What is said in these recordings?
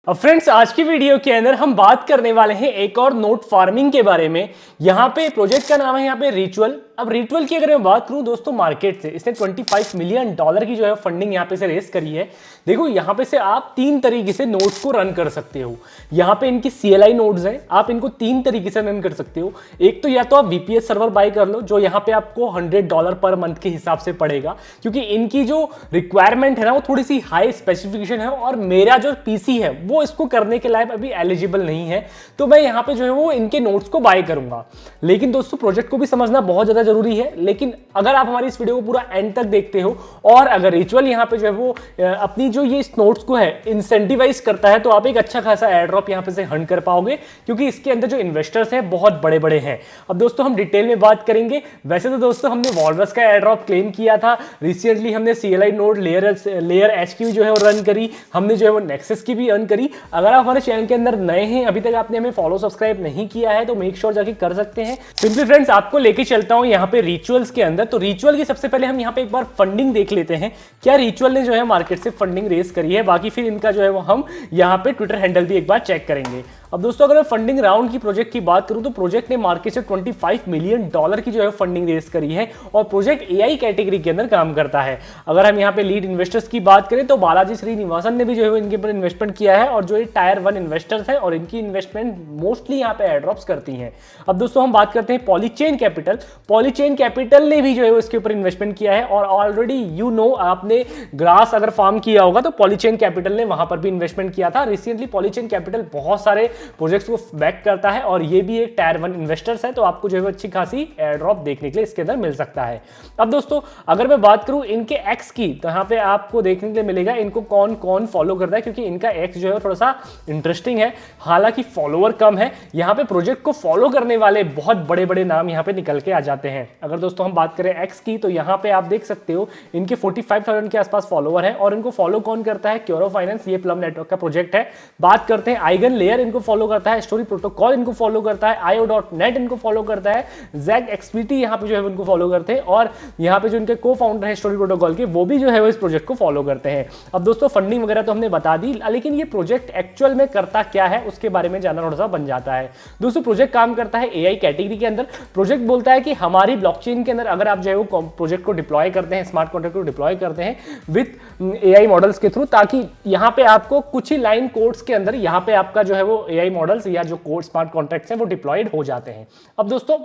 अब फ्रेंड्स आज की वीडियो के अंदर हम बात करने वाले हैं एक और नोट फार्मिंग के बारे में। यहाँ पे प्रोजेक्ट का नाम है यहाँ पे रिचुअल। अब रिचुअल की अगर मैं बात करूं दोस्तों मार्केट से इसने $25 मिलियन की जो है फंडिंग यहाँ पे से रेस करी है। देखो यहाँ पे से आप तीन तरीके से नोड्स को रन कर सकते हो। यहाँ पे इनकी CLI नोड्स हैं, आप इनको तीन तरीके से रन कर सकते हो। एक तो या तो आप VPS सर्वर बाय कर लो जो यहाँ पे आपको $100 पर मंथ के हिसाब से पड़ेगा, क्योंकि इनकी जो रिक्वायरमेंट है ना वो थोड़ी सी हाई स्पेसिफिकेशन है और मेरा जो PC है वो इसको करने के लायक अभी एलिजिबल नहीं है, तो मैं यहाँ पे जो है वो इनके नोट्स को बाय करूंगा। लेकिन दोस्तों प्रोजेक्ट को भी समझना बहुत ज्यादा जरूरी है। लेकिन अगर आप हमारी इस वीडियो को पूरा एंड तक देखते हो और अगर रिचुअल यहाँ पे जो है वो अपनी जो ये नोट्स को है इंसेंटिवाइज करता है तो आप एक अच्छा खासा एयर ड्रॉप यहाँ पे से हंट कर पाओगे, क्योंकि इसके अंदर जो इन्वेस्टर्स हैं बहुत बड़े बड़े हैं। अब दोस्तों हम डिटेल में बात करेंगे। वैसे तो दोस्तों हमने वॉलरस का एयर ड्रॉप क्लेम किया था, रिसेंटली हमने CLI नोड लेयर HQ जो है वो रन करी, हमने जो है वो नेक्सस की भी अर्न करी। अगर आप हमारे चैनल के अंदर नए हैं, अभी तक आपने हमें फॉलो सब्सक्राइब नहीं किया है तो मेक श्योर जाके कर सकते हैं। सिंपली फ्रेंड्स आपको लेके चलता हूं यहाँ पे रिचुअल्स के अंदर। तो रिचुअल की सबसे पहले हम यहाँ पे एक बार फंडिंग देख लेते हैं, क्या रिचुअल ने जो है मार्केट से फंडिंग रेस करी है। बाकी फिर इनका जो है वो हम यहाँ पे ट्विटर हैंडल भी एक बार चेक करेंगे। अब दोस्तों अगर मैं फंडिंग राउंड की प्रोजेक्ट की बात करूं तो प्रोजेक्ट ने मार्केट से $25 मिलियन की जो है फंडिंग रेस करी है और प्रोजेक्ट AI कैटेगरी के अंदर काम करता है। अगर हम यहाँ पे लीड इन्वेस्टर्स की बात करें तो बालाजी श्रीनिवासन ने भी जो है इनके ऊपर इन्वेस्टमेंट किया है और जो ये टायर 1 इन्वेस्टर्स हैं और इनकी इन्वेस्टमेंट मोस्टली यहाँ पे एयरड्रॉप्स करती हैं। अब दोस्तों हम बात करते हैं पॉलीचेन कैपिटल। पॉलीचेन कैपिटल ने भी जो है इसके ऊपर इन्वेस्टमेंट किया है और ऑलरेडी आपने ग्रास अगर फार्म किया होगा तो पॉलीचेन कैपिटल ने वहां पर भी इन्वेस्टमेंट किया था। रिसेंटली पॉलीचेन कैपिटल बहुत सारे प्रोजेक्ट्स को बैक करता है और ये भी एक टायर 1 इन्वेस्टर्स है, तो आपको जो है अच्छी खासी एयर ड्रॉप देखने के लिए इसके अंदर मिल सकता है। अब दोस्तों अगर मैं बात करूं इनके एक्स की तो यहाँ पे आपको देखने के लिए मिलेगा इनको कौन कौन फॉलो करता है, क्योंकि इनका एक्स जो है थोड़ा सा इंटरेस्टिंग है। हालांकि फॉलोअर कम है, यहाँ पे प्रोजेक्ट को फॉलो करने वाले बहुत बड़े बड़े नाम यहाँ पे निकल के आ जाते हैं। अगर दोस्तों हम बात करें एक्स की तो यहाँ पे आप देख सकते हो इनके 45,000 के आसपास फॉलोअर है और इनको फॉलो कौन करता है, क्योरो फाइनेंस, ये प्लम नेटवर्क का प्रोजेक्ट है। बात करते हैं आइगन लेयर, इनको फॉलो करता है, स्टोरी प्रोटोकॉल इनको फॉलो करता है, IO.net इनको फॉलो करता है, जैग XPT यहाँ पे जो है इनको फॉलो करते हैं और यहाँ पे जो इनके को फाउंडर है स्टोरी प्रोटोकॉल के वो भी जो है वो इस प्रोजेक्ट को फॉलो करते हैं। अब दोस्तों फंडिंग वगैरह तो हमने बता दी, लेकिन ये प्रोजेक्ट एक्चुअल में करता क्या है उसके बारे में जानना थोड़ा सा बन जाता है। दोस्तों प्रोजेक्ट काम करता है AI कैटेगरी के अंदर। प्रोजेक्ट बोलता है कि हमारी ब्लॉकचेन के अंदर अगर आप जो है वो प्रोजेक्ट को डिप्लॉय करते हैं, स्मार्ट कॉन्ट्रैक्ट को डिप्लॉय करते हैं विद AI मॉडल्स के थ्रू, ताकि यहाँ पे आपको कुछ ही लाइन कोड्स के अंदर यहाँ पे आपका जो है वो AI मॉडल्स या जो कोड स्मार्ट कॉन्ट्रैक्ट्स हैं वो डिप्लॉयड हो जाते हैं। अब दोस्तों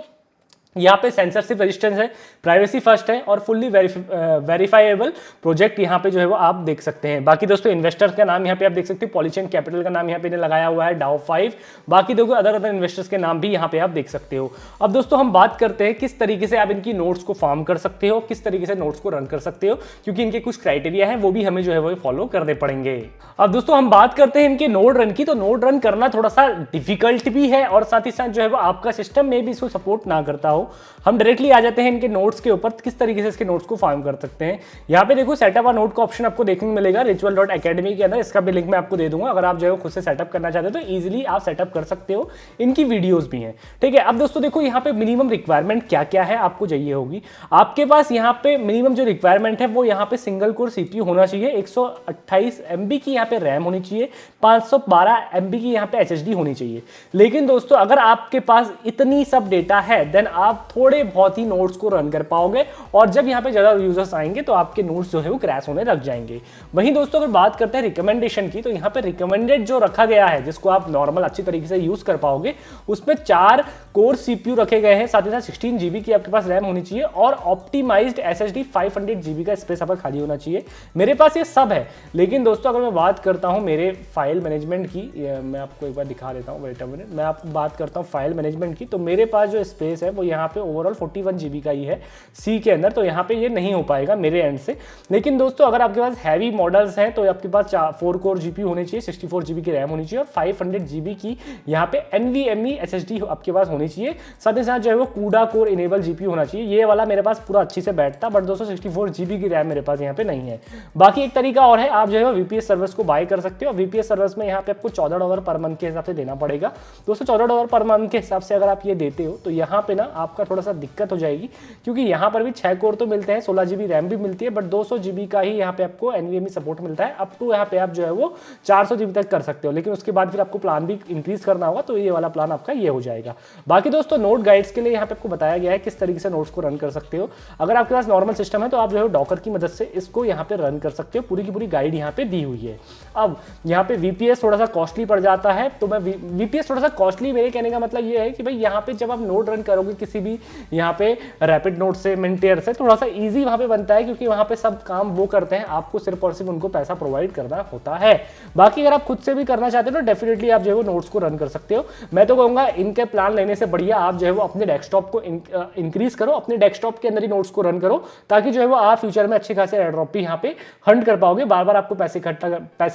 यहाँ पे सेंसरशिप रेजिस्टेंस है, प्राइवेसी फर्स्ट है और फुल्ली वेरीफाइएबल प्रोजेक्ट यहाँ पे जो है वो आप देख सकते हैं। बाकी दोस्तों इन्वेस्टर्स का नाम यहाँ पे आप देख सकते हो, पॉलीचेन कैपिटल का नाम यहाँ पे लगाया हुआ है, DAO5। बाकी देखो अदर इन्वेस्टर्स के नाम भी यहाँ पे आप देख सकते हो। अब दोस्तों हम बात करते हैं किस तरीके से आप इनकी नोट्स को फार्म कर सकते हो, किस तरीके से नोट्स को रन कर सकते हो, क्योंकि इनके कुछ क्राइटेरिया है वो भी हमें जो है वो फॉलो करने पड़ेंगे। अब दोस्तों हम बात करते हैं इनके नोड रन की, तो नोड रन करना थोड़ा सा डिफिकल्ट भी है और साथ ही साथ जो है वो आपका सिस्टम में भी इसको सपोर्ट ना करता हो। हम डायरेक्टली आ जाते हैं इनके नोट्स के ऊपर, किस तरीके से इसके नोट्स को फार्म कर सकते हैं। यहाँ पे देखो सेटअप अ नोट का ऑप्शन आपको देखने को मिलेगा ritual.academy के अंदर, इसका भी लिंक मैं आपको दे दूंगा। अगर आप जो है खुद से सेटअप करना चाहते हो तो इजीली आप सेटअप कर सकते हो, इनकी वीडियोस भी हैं, ठीक है। अब दोस्तों देखो यहाँ पे मिनिमम रिक्वायरमेंट क्या क्या है आपको चाहिए होगी। आपके पास यहाँ पे मिनिमम जो रिक्वायरमेंट है वो यहाँ पे सिंगल कोर CPU होना चाहिए, 128 MB की यहाँ पे रैम होनी चाहिए, 512 MB की यहाँ पे HSD होनी चाहिए। लेकिन दोस्तों अगर आपके पास इतनी सब डेटा है देन आप थोड़े बहुत ही नोड्स को रन कर पाओगे और जब यहाँ पे ज्यादा यूजर्स आएंगे तो आपके नोड्स जो है वो क्रैश होने लग जाएंगे। वहीं दोस्तों अगर बात करते हैं रिकमेंडेशन की, तो यहाँ पे रिकमेंडेड जो रखा गया है जिसको आप नॉर्मल अच्छी तरीके से यूज कर पाओगे, उसमें 4 कोर CPU रखे गए हैं, साथ ही साथ 16 GB की आपके पास रैम होनी चाहिए और ऑप्टिमाइज्ड SSD 500 GB का स्पेस आपका खाली होना चाहिए। मेरे पास ये सब है, लेकिन दोस्तों अगर मैं बात करता हूँ मेरे फाइल मैनेजमेंट की, मैं आपको एक बार दिखा देता हूँ, वेट अ मिनट, मैं आपको बात करता हूँ फाइल मैनेजमेंट की, तो मेरे पास जो स्पेस है वो यहाँ पे ओवरऑल 41 GB का ही है C के अंदर, तो यहाँ पे ये नहीं हो पाएगा मेरे एंड से। लेकिन दोस्तों अगर आपके पास हैवी मॉडल्स हैं तो आपके पास 4 कोर GPU होने चाहिए, 64 GB की रैम होनी चाहिए और 500 GB की यहाँ पे NVMe SSD आपके पास होनी चाहिए। साथ ही साथ जो है वो CUDA कोर इनेबल GPU होना चाहिए। ये वाला मेरे पास पूरा अच्छी से बैठता, बट दोस्तों 64 GB की रैम मेरे पास यहाँ पे नहीं है। बाकी एक तरीका और है, आप जो है VPS सर्विस को बाय कर सकते हो। VPS सर्विस में यहाँ पे आपको $14 पर मंथ के हिसाब से देना पड़ेगा। दोस्तों $14 पर मंथ के हिसाब से अगर आप ये देते हो तो यहाँ पे ना आपका थोड़ा सा दिक्कत हो जाएगी, क्योंकि यहाँ पर भी 6 कोर तो मिलते हैं, 16 GB रैम भी मिलती है, बट 200 GB का ही यहाँ पे आपको NVMe सपोर्ट मिलता है। अप टू यहाँ पे आप जो है वो 400 GB तक कर सकते हो, लेकिन उसके बाद फिर आपको प्लान भी इंक्रीज करना होगा, तो ये वाला प्लान आपका ये हो जाएगा। बाकी दोस्तों नोट गाइड्स के लिए यहाँ पे आपको बताया गया है किस तरीके से नोट्स को रन कर सकते हो। अगर आपके पास नॉर्मल सिस्टम है तो आप जो है डॉकर की मदद से इसको यहाँ पे रन कर सकते हो, पूरी की पूरी गाइड यहाँ पे दी हुई है। अब यहाँ पे VPS थोड़ा सा कॉस्टली पड़ जाता है, तो मैं VPS थोड़ा सा कॉस्टली, मेरे कहने का मतलब ये है कि भाई यहाँ पे जब आप नोट रन करोगे किसी भी यहाँ पे रैपिड नोट से, मिनटेयर से, थोड़ा सा ईजी वहाँ पे बनता है, क्योंकि वहाँ पे सब काम वो करते हैं, आपको सिर्फ और सिर्फ उनको पैसा प्रोवाइड करना होता है। बाकी अगर आप खुद से भी करना चाहते हो तो डेफिनेटली आप जो है वो नोट्स को रन कर सकते हो। मैं तो कहूँगा इनके प्लान लेने से बढ़िया आप जो है वो अपने डेस्कटॉप को इंक्रीज करो, अपने डेस्कटॉप के अंदर ही नोट्स को रन करो, ताकि जो है वो आप फ्यूचर में अच्छे खासे एयर ड्रॉप भी यहाँ पे हंट कर पाओगे, बार बार आपको पैसे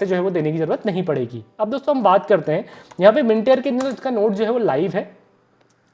जो है वो देने की जरूरत नहीं पड़ेगी। अब दोस्तों हम बात करते हैं यहाँ पे मिनटेयर के अंदर इसका नोट जो है वो लाइव है,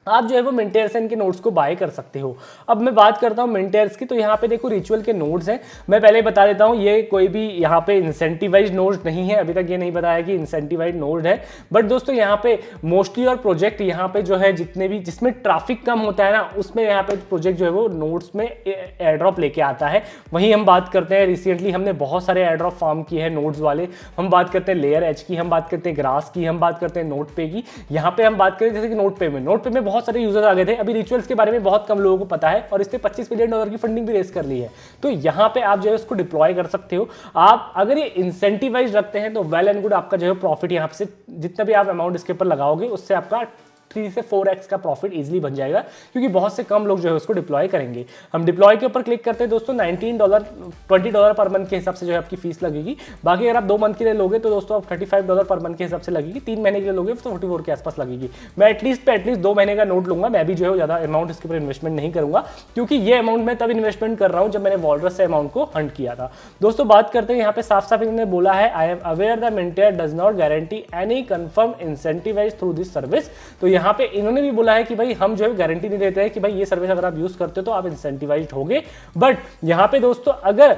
आप जो है वो मिनटेयर से इनके नोट्स को बाय कर सकते हो। अब मैं बात करता हूँ मिनटेयर्स की, तो यहाँ पे देखो रिचुअल के नोट्स हैं। मैं पहले बता देता हूँ ये कोई भी यहाँ पे इंसेंटिवाइज नोट नहीं है, अभी तक ये नहीं बताया कि इंसेंटिवाइज नोट है, बट दोस्तों यहाँ पे मोस्टली और प्रोजेक्ट यहाँ पे जो है जितने भी जिसमें ट्रैफिक कम होता है ना, उसमें यहाँ पे प्रोजेक्ट जो है वो नोट्स में एयर ड्रॉप लेके आता है। वहीं हम बात करते हैं रिसेंटली हमने बहुत सारे एयर ड्रॉप फार्म किए हैं नोट्स वाले। हम बात करते हैं लेयर एच की, हम बात करते हैं ग्रास की, हम बात करते हैं नोट पे की। यहाँ पे हम बात करें जैसे कि नोट पे में बहुत सारे यूजर्स आ गए थे, अभी रिचुअल्स के बारे में बहुत कम लोगों को पता है, और इसने $25 मिलियन की फंडिंग भी रेस कर ली है। तो यहाँ पे आप जो है उसको डिप्लॉय कर सकते हो। आप अगर ये इंसेंटिवाइज रखते हैं तो वेल एंड गुड, आपका जो है प्रॉफिट यहाँ से जितना भी आप अमाउंट इसके ऊपर लगाओगे उससे आपका 3 से 4x का प्रॉफिट इजीली बन जाएगा, क्योंकि बहुत से कम लोग जो है उसको डिप्लॉय करेंगे। हम डिप्लॉय के ऊपर क्लिक करते हैं दोस्तों, $19 पर मंथ के हिसाब से जो है आपकी फीस लगेगी। बाकी अगर आप 2 मंथ के लिए लोगे तो दोस्तों आप $35 पर मंथ के हिसाब से लगेगी। 3 महीने के लिए लोगे तो 44 के आसपास लगेगी। मैं एटलीस्ट 2 महीने का नोट लूंगा, मैं भी जो है ज़्यादा अमाउंट इसके ऊपर इन्वेस्टमेंट नहीं करूंगा, क्योंकि ये अमाउंट मैं तब इन्वेस्टमेंट कर रहा हूँ जब मैंने वॉलरस से अमाउंट को हंट किया था। दोस्तों बात करते हैं यहाँ पे साफ साफ इन्होंने बोला है, आई एम अवेयर द मिनटेयर does not guarantee any confirm incentivise through this service. तो यहाँ पे इन्होंने भी बोला है कि भाई हम जो है गारंटी नहीं देते हैं कि भाई ये सर्विस अगर आप यूज करते हो तो आप इंसेंटिवाइज्ड होगे, बट यहाँ पे दोस्तों अगर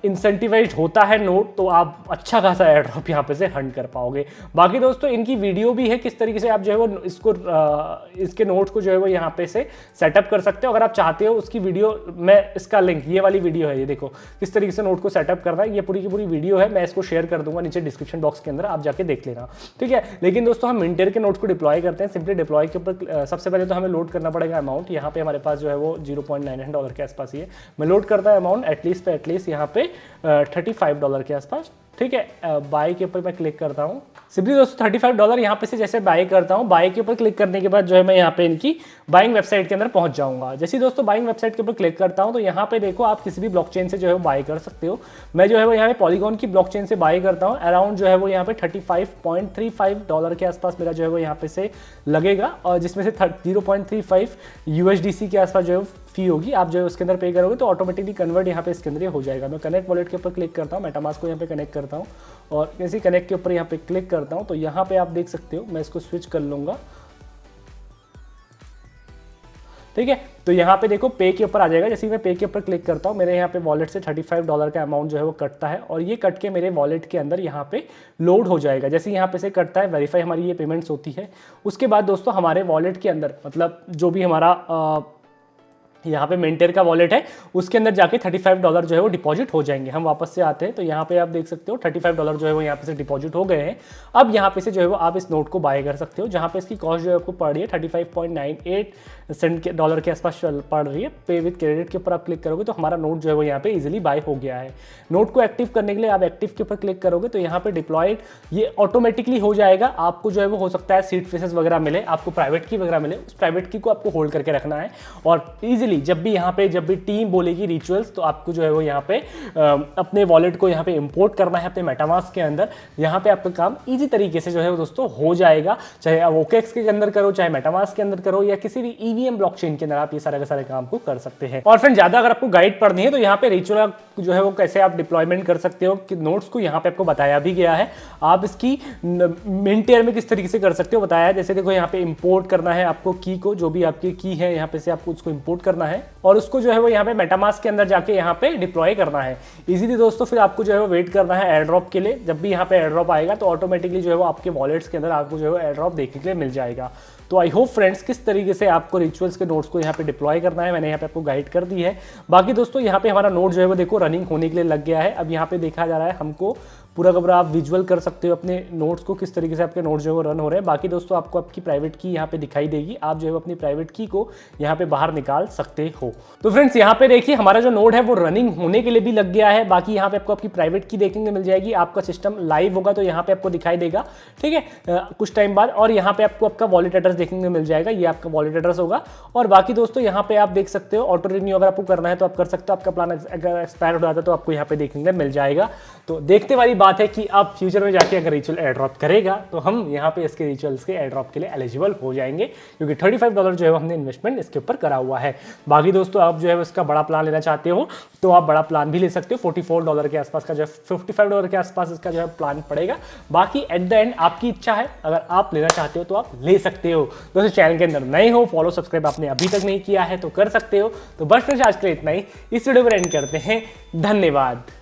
इंसेंटिवाइज्ड होता है नोट तो आप अच्छा खासा एयर ड्रॉप यहाँ पे से हंट कर पाओगे। बाकी दोस्तों इनकी वीडियो भी है किस तरीके से आप जो है वो इसको इसके नोट्स को जो है वो यहाँ पे से सेटअप कर सकते हो। अगर आप चाहते हो उसकी वीडियो, मैं इसका लिंक, ये वाली वीडियो है, ये देखो किस तरीके से नोट को सेटअप करना है, ये पूरी की पूरी वीडियो है, मैं इसको शेयर कर दूंगा नीचे डिस्क्रिप्शन बॉक्स के अंदर, आप जाके देख लेना, ठीक है। लेकिन दोस्तों हम मिनटेयर के नोट्स को डिप्लॉय करते हैं। सिंपली डिप्लॉय के ऊपर सबसे पहले तो हमें लोड करना पड़ेगा अमाउंट। यहाँ पे हमारे पास जो है वो $0.99 के आसपास ही है। मैं लोड करता है अमाउंट एटलीस्ट यहाँ पे $35 के आसपास, ठीक है। बाय के ऊपर मैं क्लिक करता हूँ। सिंपली दोस्तों $35 यहाँ पे से जैसे बाय करता हूँ, बाय के ऊपर क्लिक करने के बाद जो है मैं यहाँ पे इनकी बाइंग वेबसाइट के अंदर पहुँच जाऊँगा। जैसे दोस्तों बाइंग वेबसाइट के ऊपर क्लिक करता हूँ तो यहाँ पे देखो आप किसी भी ब्लॉकचेन से जो है बाय कर सकते हो। मैं जो है वो यहाँ पे पॉलीगॉन की ब्लॉकचेन से बाय करता हूँ। अराउंड जो है वो यहाँ पे $35.35 के आसपास मेरा जो है वो यहाँ पे से लगेगा, और जिसमें से 0.35 USDC के आसपास जो है फी होगी। आप जो है उसके अंदर पे करोगे तो ऑटोमेटिकली कन्वर्ट यहाँ पे इसके अंदर हो जाएगा। मैं कनेक्ट वॉलेट के ऊपर क्लिक करता हूँ, मेटामास्क को यहाँ पे कनेक्ट करता हूँ, और जैसे कनेक्ट के ऊपर यहाँ पे क्लिक करता हूँ तो यहाँ पे आप देख सकते हो मैं इसको स्विच कर लूँगा, ठीक है। तो यहाँ पे देखो पे के ऊपर आ जाएगा। जैसे मैं पे के ऊपर क्लिक करता हूँ मेरे यहाँ पे वॉलेट से $35 का अमाउंट जो है वो कटता है, और ये कट के मेरे वॉलेट के अंदर यहाँ पे लोड हो जाएगा। जैसे यहाँ पे से कटता है, वेरीफाई हमारी ये पेमेंट्स होती है। उसके बाद दोस्तों हमारे वॉलेट के अंदर, मतलब जो भी हमारा यहाँ पे मिनटेयर का वॉलेट है उसके अंदर जाके $35 जो है वो डिपॉजिट हो जाएंगे। हम वापस से आते हैं तो यहाँ पे आप देख सकते हो $35 जो है वो यहाँ पे से डिपॉजिट हो गए हैं। अब यहाँ पे से जो है वो आप इस नोट को बाय कर सकते हो, जहाँ पे इसकी कॉस्ट जो है आपको पड़ रही है 35.98 डॉलर के आसपास पड़ रही है। पे विद क्रेडिट के ऊपर आप क्लिक करोगे तो हमारा नोट जो है वो यहाँ पे इजिली बाय हो गया है। नोट को एक्टिव करने के लिए आप एक्टिव के ऊपर क्लिक करोगे तो यहाँ पे डिप्लॉयड ये ऑटोमेटिकली हो जाएगा। आपको जो है वो हो सकता है सीड फेसेस वगैरह मिले, आपको प्राइवेट की वगैरह मिले, उस प्राइवेट की को आपको होल्ड करके रखना है, और इजीली जब भी टीम बोलेगी रिचुअल्स तो आपको जो है वो यहाँ पे अपने वॉलेट को यहाँ पे इंपोर्ट करना है अपने मेटामास्क के अंदर। यहाँ पे आपका काम इजी तरीके से जो है वो दोस्तों हो जाएगा, चाहे आप OKX के अंदर करो, चाहे मेटामास्क के अंदर करो, या किसी भी EVM ब्लॉकचेन के अंदर आप ये सारे के सारे काम को कर सकते हैं। और फिर ज्यादा अगर आपको गाइड पढ़नी है तो यहाँ पे रिचुअल जो है वो कैसे आप डिप्लॉयमेंट कर सकते हो कि नोट्स को यहाँ पे आपको बताया भी गया है। आप इसकी मिनटेयर में किस तरीके से कर सकते हो बताया है। जैसे देखो यहाँ पे इंपोर्ट करना है आपको की को, जो भी आपकी की है यहाँ पे से आपको उसको इंपोर्ट करना है, और उसको जो है वो यहाँ पे मेटामास्क के अंदर जाके यहाँ पे डिप्लॉय करना है इजीली दोस्तों। फिर आपको जो है वो वेट करना है एयर ड्रॉप के लिए। जब भी यहाँ पे एयर ड्रॉप आएगा तो ऑटोमेटिकली जो है वो आपके वॉलेट्स के अंदर आपको जो है एयर ड्रॉप देखने के लिए मिल जाएगा। तो आई होप फ्रेंड्स किस तरीके से आपको रिचुअल्स के नोड्स को यहाँ पे डिप्लॉय करना है मैंने यहाँ पे आपको गाइड कर दी है। बाकी दोस्तों यहाँ पे हमारा नोड जो है वो देखो रनिंग होने के लिए लग गया है। अब यहाँ पे देखा जा रहा है हमको पूरा का पूरा आप विजुअल कर सकते हो अपने नोट्स को, किस तरीके से आपके नोट्स जो है वो रन हो रहे हैं। बाकी दोस्तों आपको आपकी प्राइवेट की यहाँ पे दिखाई देगी, आप जो है अपनी प्राइवेट की को यहाँ पे बाहर निकाल सकते हो। तो फ्रेंड्स यहाँ पे देखिए हमारा जो नोड है वो रनिंग होने के लिए भी लग गया है। बाकी यहाँ पे आपको आपकी प्राइवेट की देखने को मिल जाएगी, आपका सिस्टम लाइव होगा तो यहाँ पे आपको दिखाई देगा, ठीक है, कुछ टाइम बाद। और यहाँ पे आपको आपका वॉलेट एड्रेस देखने को मिल जाएगा, ये आपका वॉलेट एड्रेस होगा। और बाकी दोस्तों यहाँ पे आप देख सकते हो ऑटो रिन्यू अगर आपको करना है तो आप कर सकते हो, आपका प्लान अगर एक्सपायर हो जाता है तो आपको यहाँ पे देखने को मिल जाएगा। तो देखते वाली बात है कि आप फ्यूचर में जाके अगर रिचुअल एयर ड्रॉप करेगा तो हम यहाँ पे इसके रिचुअल्स के एयर ड्रॉप के लिए एलिजिबल हो जाएंगे, क्योंकि $35 जो है हमने इन्वेस्टमेंट इसके ऊपर करा हुआ है। बाकी दोस्तों आप जो है इसका बड़ा प्लान लेना चाहते हो तो आप बड़ा प्लान भी ले सकते हो। $44 के आसपास का जो है, $55 के आसपास इसका जो है प्लान पड़ेगा। बाकी एट द एंड आपकी इच्छा है, अगर आप लेना चाहते हो तो आप ले सकते हो। दोस्तों चैनल के अंदर नए हो, फॉलो सब्सक्राइब आपने अभी तक नहीं किया है तो कर सकते हो। तो बस फ्रेंड्स आज के लिए इतना ही, इस वीडियो पर एंड करते हैं। धन्यवाद।